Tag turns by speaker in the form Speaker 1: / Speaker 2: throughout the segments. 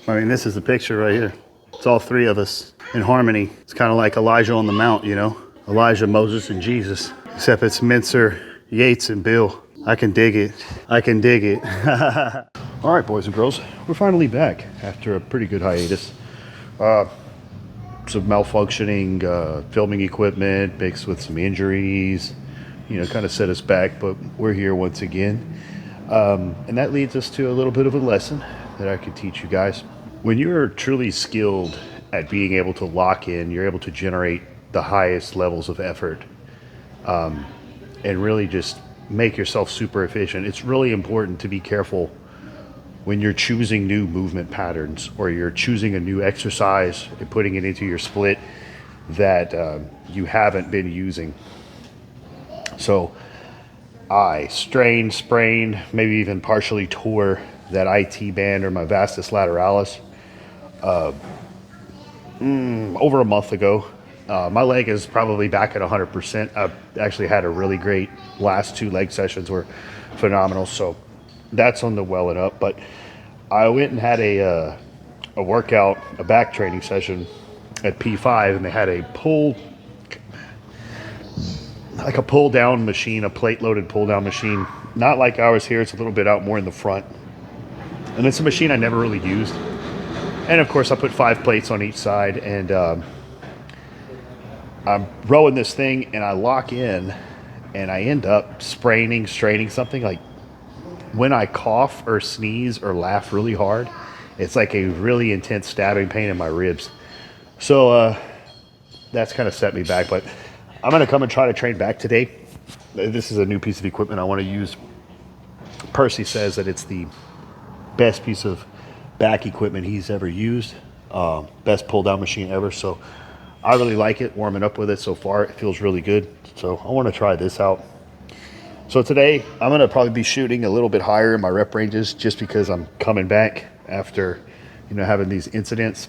Speaker 1: I mean, this is the picture right here. It's all three of us in harmony. It's kind of like Elijah on the Mount, you know? Elijah, Moses, and Jesus. Except it's Mincer, Yates, and Bill. I can dig it. I can dig it. All right, boys and girls, we're finally back after a pretty good hiatus. Some malfunctioning filming equipment mixed with some injuries, you know, kind of set us back, but we're here once again. And that leads us to a little bit of a lesson that I could teach you guys. When you're truly skilled at being able to lock in, you're able to generate the highest levels of effort and really just make yourself super efficient. It's really important to be careful when you're choosing new movement patterns or you're choosing a new exercise and putting it into your split that you haven't been using. So I strained, sprained, maybe even partially tore that IT band or my vastus lateralis over a month ago. My leg is probably back at 100%. I've actually had a really great last 2 leg sessions were phenomenal. So that's on the well and up. But I went and had a workout, a back training session at P5, and they had a pull down machine, a plate loaded pull down machine. Not like ours here. It's a little bit out more in the front. And it's a machine I never really used. And of course I put 5 plates on each side, and I'm rowing this thing and I lock in and I end up straining something. Like when I cough or sneeze or laugh really hard, it's like a really intense stabbing pain in my ribs. So that's kind of set me back, but I'm going to come and try to train back today. This is a new piece of equipment I want to use. Percy says that it's the best piece of back equipment he's ever used. Best pull down machine ever. So I really like it, warming up with it so far. It feels really good. So I want to try this out. So today I'm going to probably be shooting a little bit higher in my rep ranges just because I'm coming back after, you know, having these incidents.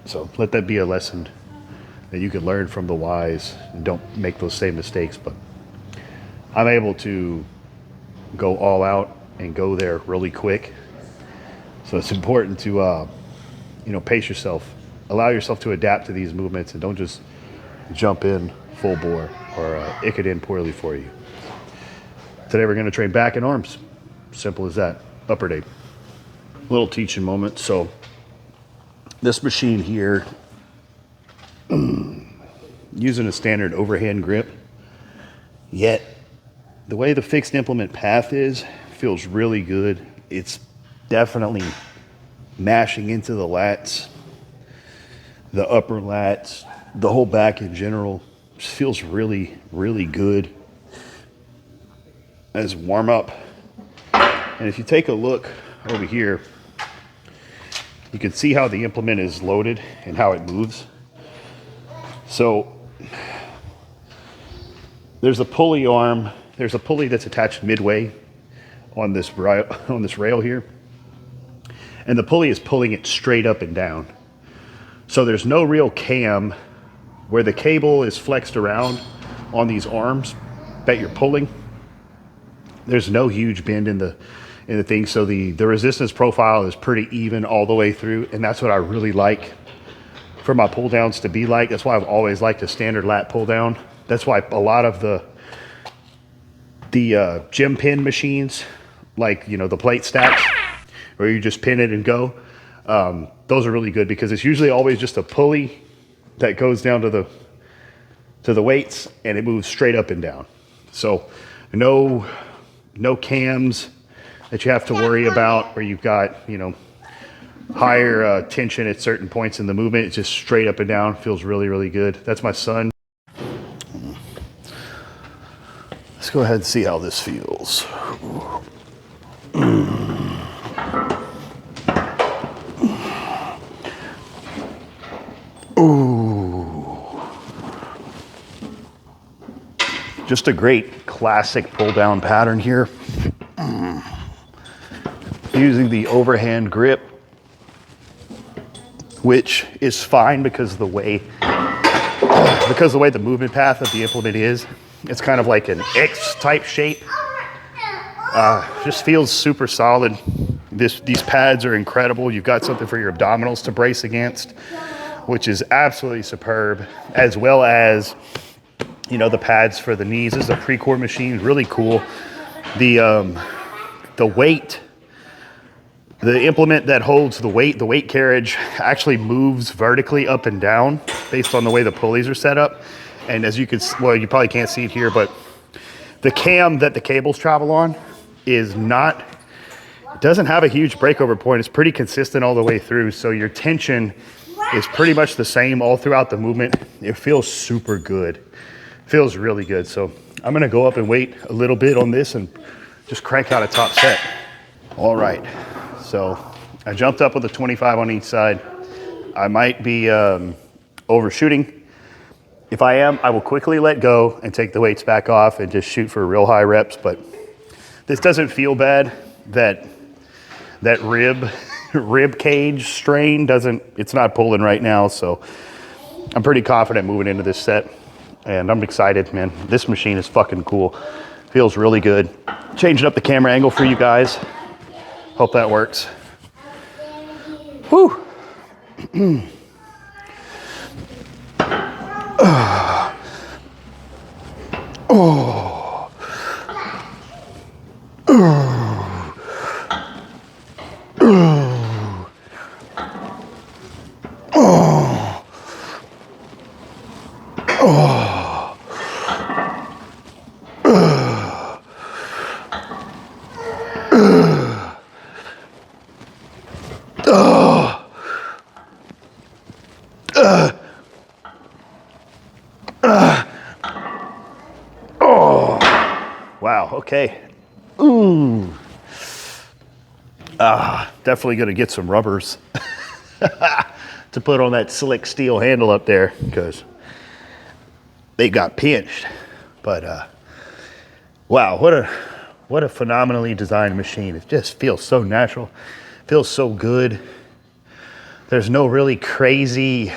Speaker 1: So let that be a lesson that you can learn from the wise and don't make those same mistakes. But I'm able to go all out and go there really quick. So it's important to, you know, pace yourself. Allow yourself to adapt to these movements and don't just jump in full bore or it could end poorly for you. Today we're going to train back and arms. Simple as that. Upper day. Little teaching moment. So this machine here, using a standard overhand grip, yet the way the fixed implement path is, feels really good. It's definitely mashing into the lats, the upper lats, the whole back in general. Just feels really, really good as warm up. And if you take a look over here, you can see how the implement is loaded and how it moves. So there's a pulley arm. There's a pulley that's attached midway on this rail here. And the pulley is pulling it straight up and down. So there's no real cam where the cable is flexed around on these arms that you're pulling. There's no huge bend in the thing. So the resistance profile is pretty even all the way through. And that's what I really like for my pull downs to be like. That's why I've always liked a standard lat pull down. That's why a lot of the gym pin machines, like, you know, the plate stacks, where you just pin it and go. Those are really good because it's usually always just a pulley that goes down to the weights and it moves straight up and down. So no cams that you have to worry about where you've got, you know, higher tension at certain points in the movement. It's just straight up and down. Feels really, really good. That's my son. Let's go ahead and see how this feels. Ooh. Just a great classic pull down pattern here. Using the overhand grip, which is fine because of the way the movement path of the implement is. It's kind of like an X type shape. Just feels super solid. These pads are incredible. You've got something for your abdominals to brace against, which is absolutely superb, as well as, you know, the pads for the knees. This is a pre-core machine, really cool. The weight, the implement that holds the weight carriage actually moves vertically up and down based on the way the pulleys are set up. And as you can, well, you probably can't see it here, but the cam that the cables travel on is not, it doesn't have a huge breakover point. It's pretty consistent all the way through. So your tension is pretty much the same all throughout the movement. It feels super good. Feels really good. So I'm gonna go up and wait a little bit on this and just crank out a top set. All right, so I jumped up with a 25 on each side. I might be overshooting. If I am, I will quickly let go and take the weights back off and just shoot for real high reps, but this doesn't feel bad. That rib cage strain it's not pulling right now, so I'm pretty confident moving into this set. And I'm excited, man. This machine is fucking cool. Feels really good. Changing up the camera angle for you guys. Hope that works. Whew. Oh. Wow, okay. Ooh. Definitely gonna get some rubbers to put on that slick steel handle up there because they got pinched. But wow, what a phenomenally designed machine. It just feels so natural, feels so good. There's no really crazy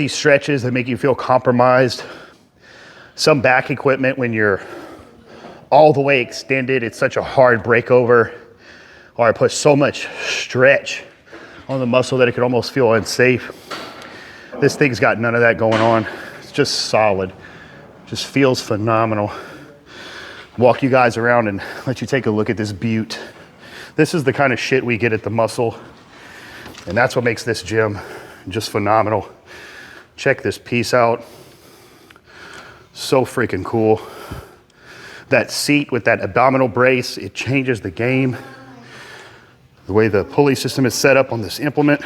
Speaker 1: stretches that make you feel compromised. Some back equipment, when you're all the way extended, it's such a hard breakover, or I put so much stretch on the muscle that it could almost feel unsafe. This thing's got none of that going on. It's just solid. Just feels phenomenal. Walk you guys around and let you take a look at this beaut. This is the kind of shit we get at the Muscle, and that's what makes this gym just phenomenal. Check this piece out. So freaking cool. That seat with that abdominal brace, it changes the game. The way the pulley system is set up on this implement.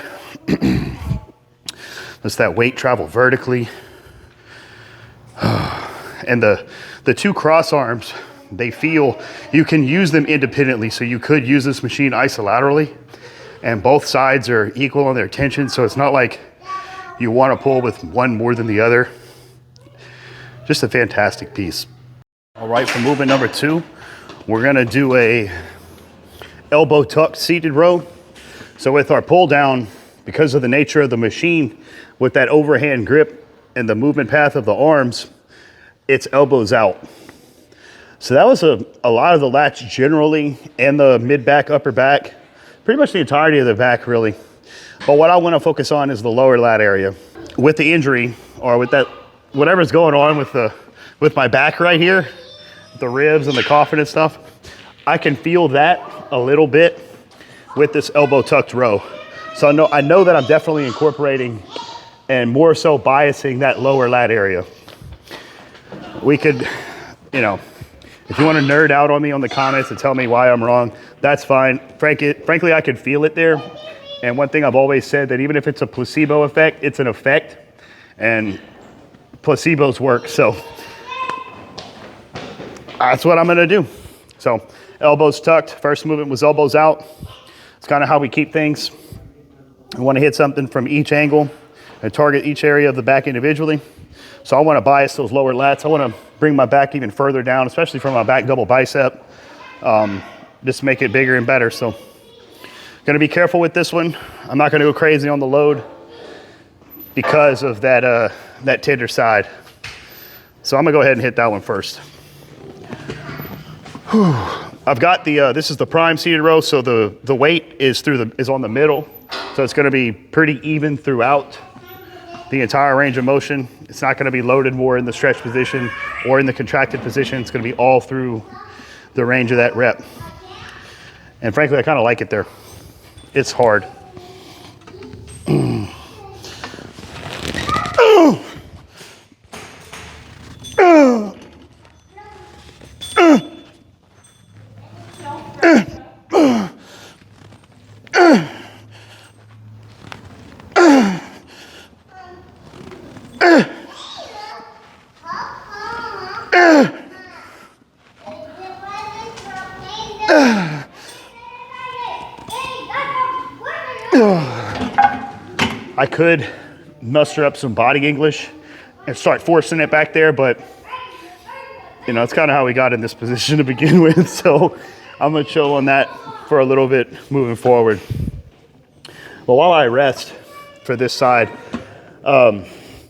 Speaker 1: Lets that weight travel vertically. And the two cross arms, they feel, you can use them independently. So you could use this machine isolaterally, and both sides are equal on their tension. So it's not like you want to pull with one more than the other. Just a fantastic piece. All right, for movement number 2, we're gonna do a elbow tucked seated row. So with our pull down, because of the nature of the machine, with that overhand grip and the movement path of the arms, it's elbows out. So that was a lot of the latch generally, and the mid back, upper back, pretty much the entirety of the back really. But what I wanna focus on is the lower lat area. With the injury, or with that, whatever's going on with my back right here, the ribs and the coffin and stuff, I can feel that a little bit with this elbow tucked row. So I know that I'm definitely incorporating and more so biasing that lower lat area. We could, you know, if you want to nerd out on me on the comments and tell me why I'm wrong, that's fine. Frankly, I could feel it there. And one thing I've always said, that even if it's a placebo effect, it's an effect, and placebos work. So that's what I'm gonna do. So elbows tucked, first movement was elbows out. It's kind of how we keep things. I want to hit something from each angle and target each area of the back individually. So I want to bias those lower lats. I want to bring my back even further down, especially from my back double bicep, just to make it bigger and better. So gonna be careful with this one. I'm not gonna go crazy on the load because of that, that tender side. So I'm gonna go ahead and hit that one first. Whew. I've got the, this is the prime seated row, so the weight is is on the middle. So it's gonna be pretty even throughout the entire range of motion. It's not gonna be loaded more in the stretch position or in the contracted position. It's gonna be all through the range of that rep. And frankly, I kind of like it there. It's hard. I could muster up some body English and start forcing it back there, but you know, it's kind of how we got in this position to begin with. So I'm gonna chill on that for a little bit moving forward. But while I rest for this side,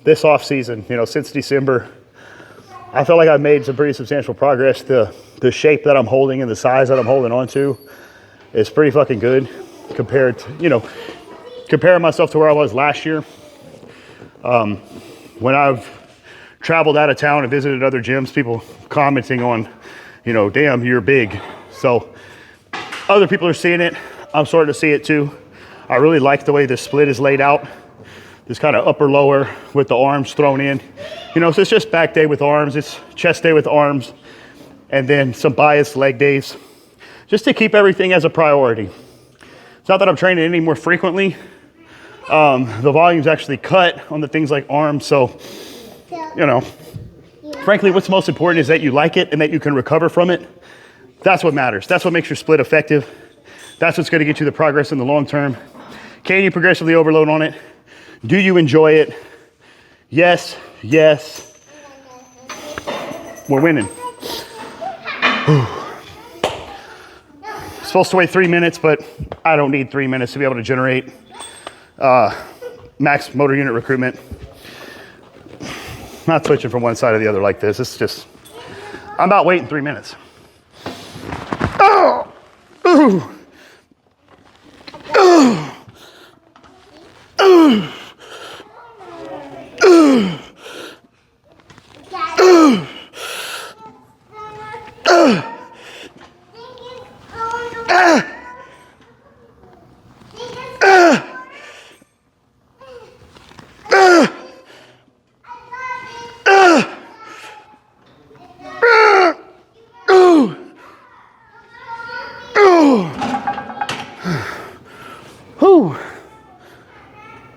Speaker 1: this off season, you know, since December, I feel like I've made some pretty substantial progress. The shape that I'm holding and the size that I'm holding on to is pretty fucking good compared to, you know, comparing myself to where I was last year. When I've traveled out of town and visited other gyms, people commenting on, you know, damn, you're big. So other people are seeing it. I'm starting to see it too. I really like the way the split is laid out. This kind of upper lower with the arms thrown in. You know, so it's just back day with arms, it's chest day with arms, and then some biased leg days, just to keep everything as a priority. It's not that I'm training any more frequently. The volume's actually cut on the things like arms, so, you know, frankly, what's most important is that you like it and that you can recover from it. That's what matters. That's what makes your split effective. That's what's gonna get you the progress in the long term. Can you progressively overload on it? Do you enjoy it? Yes, yes. We're winning. Supposed to wait 3 minutes, but I don't need 3 minutes to be able to generate max motor unit recruitment. Not switching from one side to the other like this. It's just, I'm about waiting 3 minutes. Oh! Ooh! Ooh! Ooh! Ooh! Ooh!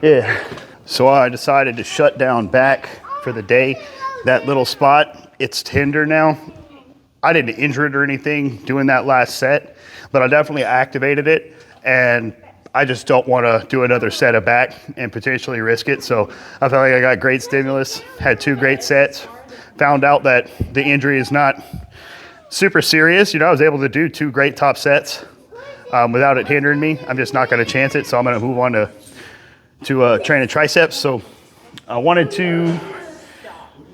Speaker 1: Yeah. So I decided to shut down back for the day. That little spot, it's tender now. I didn't injure it or anything doing that last set, but I definitely activated it, and I just don't want to do another set of back and potentially risk it. So I felt like I got great stimulus, had 2 great sets, found out that the injury is not super serious. You know, I was able to do 2 great top sets without it hindering me. I'm just not going to chance it, so I'm going to move on to training triceps. So I wanted to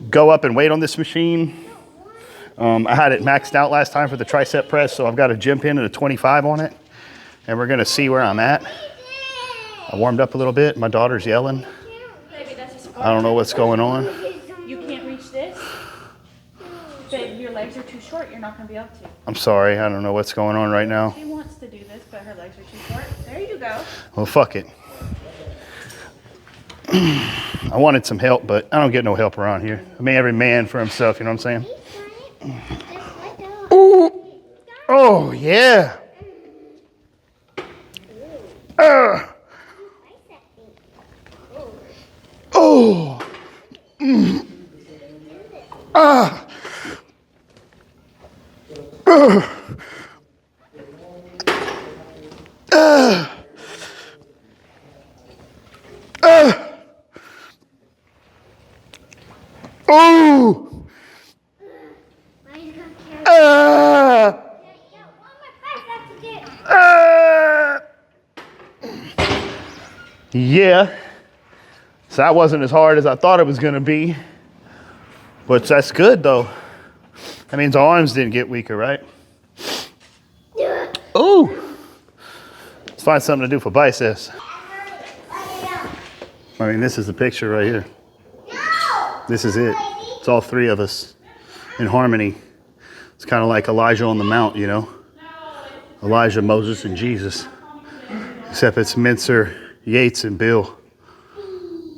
Speaker 1: go up and weight on this machine. I had it maxed out last time for the tricep press, so I've got a gym pin and a 25 on it, and we're gonna see where I'm at. I warmed up a little bit. My daughter's yelling. I don't know what's going on.
Speaker 2: You can't reach this. Babe, your legs are too short. You're not gonna be able to.
Speaker 1: I'm sorry. I don't know what's going on right now.
Speaker 2: She wants to do this, but her legs are too short. There you go.
Speaker 1: Well, fuck it. I wanted some help, but I don't get no help around here. I mean, every man for himself, you know what I'm saying? Ooh. Oh, yeah. Oh. Mm. Ah. Oh! Yeah. So that wasn't as hard as I thought it was going to be. But that's good, though. That means the arms didn't get weaker, right? Oh, let's find something to do for biceps. I mean, this is the picture right here. This is it. It's all three of us in harmony. It's kind of like Elijah on the Mount, you know? Elijah, Moses, and Jesus. Except it's Mincer, Yates, and Bill.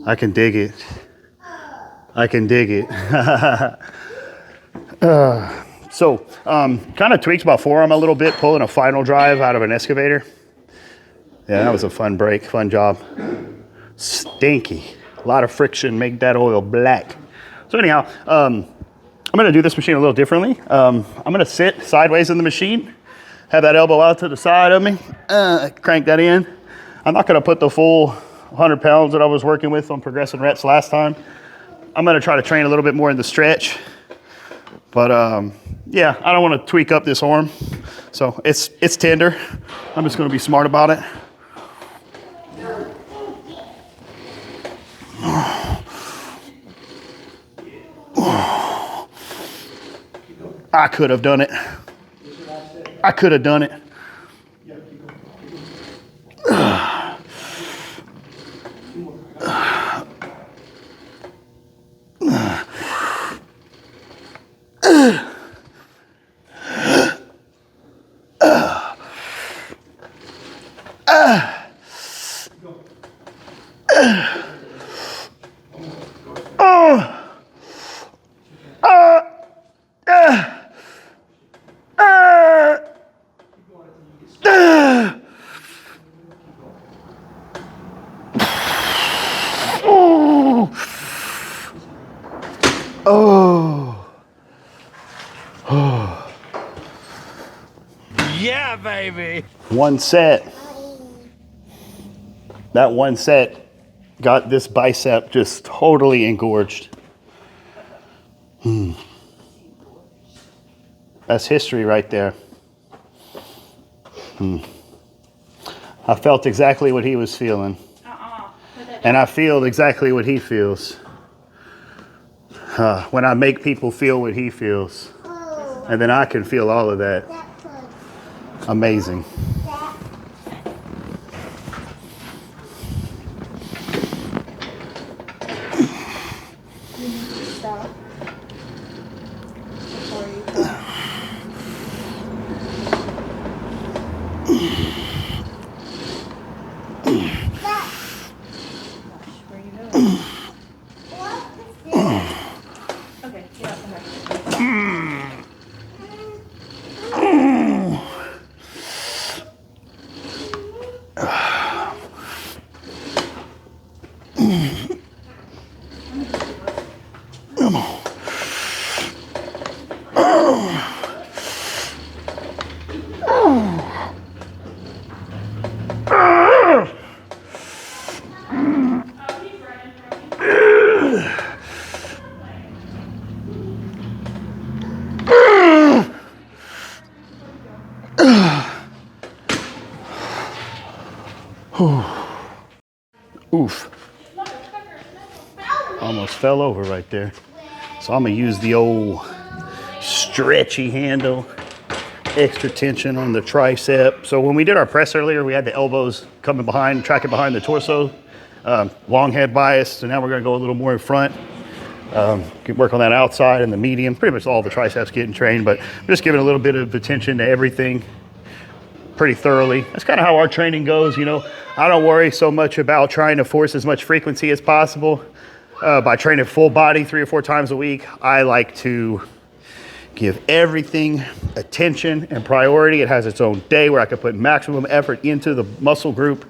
Speaker 1: I can dig it. I can dig it. So, kind of tweaked my forearm a little bit, pulling a final drive out of an excavator. Yeah, that was a fun break, fun job. Stinky. A lot of friction, make that oil black. So anyhow, I'm gonna do this machine a little differently. I'm gonna sit sideways in the machine, have that elbow out to the side of me, crank that in. I'm not gonna put the full 100 pounds that I was working with on progressive reps last time. I'm gonna try to train a little bit more in the stretch. But yeah, I don't wanna tweak up this arm. So it's tender. I'm just gonna be smart about it. I could have done it. I could have done it.
Speaker 3: Yeah, baby.
Speaker 1: One set. That one set got this bicep just totally engorged. That's history right there. I felt exactly what he was feeling. And I feel exactly what he feels. When I make people feel what he feels. And then I can feel all of that. Amazing.
Speaker 2: Stop. Before you go. Where you going? Okay, yeah, okay.
Speaker 1: Oof. Almost fell over right there. So I'm gonna use the old stretchy handle, extra tension on the tricep. So when we did our press earlier, we had the elbows coming behind, tracking behind the torso, long head bias. So now we're gonna go a little more in front. Work on that outside and the medium. Pretty much all the triceps getting trained, but just giving a little bit of attention to everything pretty thoroughly. That's kind of how our training goes, you know. I don't worry so much about trying to force as much frequency as possible. By training full body 3 or 4 times a week, I like to give everything attention and priority. It has its own day where I can put maximum effort into the muscle group,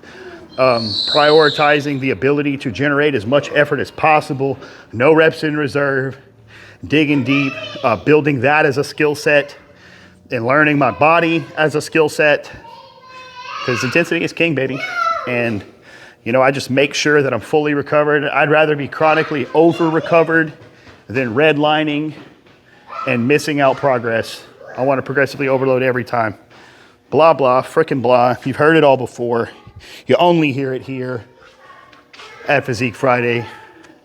Speaker 1: prioritizing the ability to generate as much effort as possible, no reps in reserve, digging deep, building that as a skill set, and learning my body as a skill set, because intensity is king, baby. And you know, I just make sure that I'm fully recovered. I'd rather be chronically over-recovered than redlining and missing out progress. I want to progressively overload every time. Blah, blah, frickin' blah. You've heard it all before. You only hear it here at Physique Friday,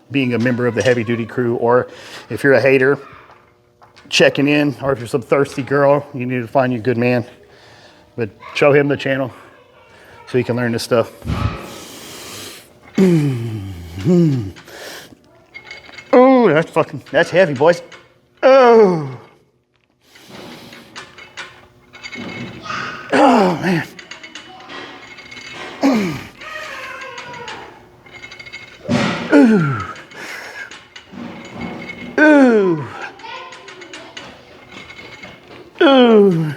Speaker 1: being a member of the heavy duty crew, or if you're a hater, checking in, or if you're some thirsty girl, you need to find you a good man. But show him the channel so he can learn this stuff. Oh, that's heavy, boys. Oh. Oh, man. Ooh. Ooh. Ooh.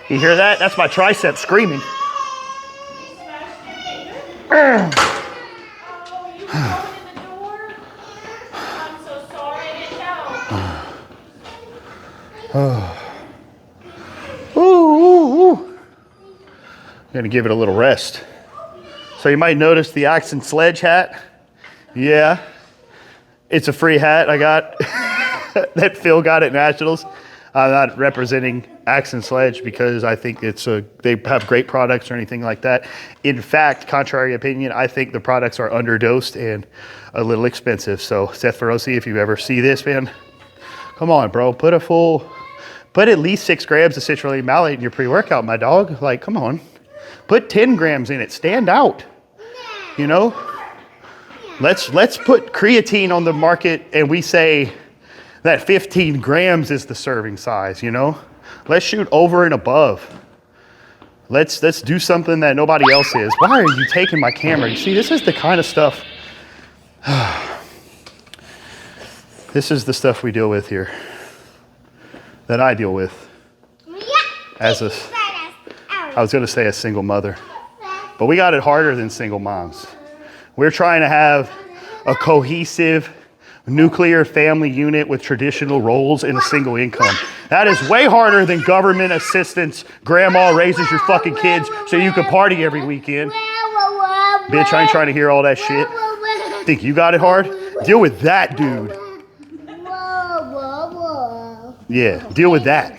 Speaker 1: You hear that? That's my triceps screaming.
Speaker 2: Oh, you falling in the door? I'm so sorry, I didn't know.
Speaker 1: Ooh, ooh, ooh. I'm gonna give it a little rest. So you might notice the Oxen Sledge hat. Yeah, it's a free hat I got that Phil got at Nationals. I'm not representing Oxen Sledge because I think they have great products or anything like that. In fact, contrary opinion, I think the products are underdosed and a little expensive. So Seth Feroci, if you ever see this, man, come on, bro, put at least 6 grams of citrulline malate in your pre-workout, my dog. Like, come on, put 10 grams in it. Stand out, you know. Let's put creatine on the market and we say that 15 grams is the serving size, you know? Let's shoot over and above. Let's do something that nobody else is. Why are you taking my camera? You see, this is the kind of stuff, this is the stuff we deal with here, that I deal with as I was gonna say a single mother, but we got it harder than single moms. We're trying to have a cohesive, nuclear family unit with traditional roles and a single income. That is way harder than government assistance. Grandma raises your fucking kids so you can party every weekend. Bitch, I ain't trying to hear all that shit. Think you got it hard? Deal with that, dude. Yeah, deal with that.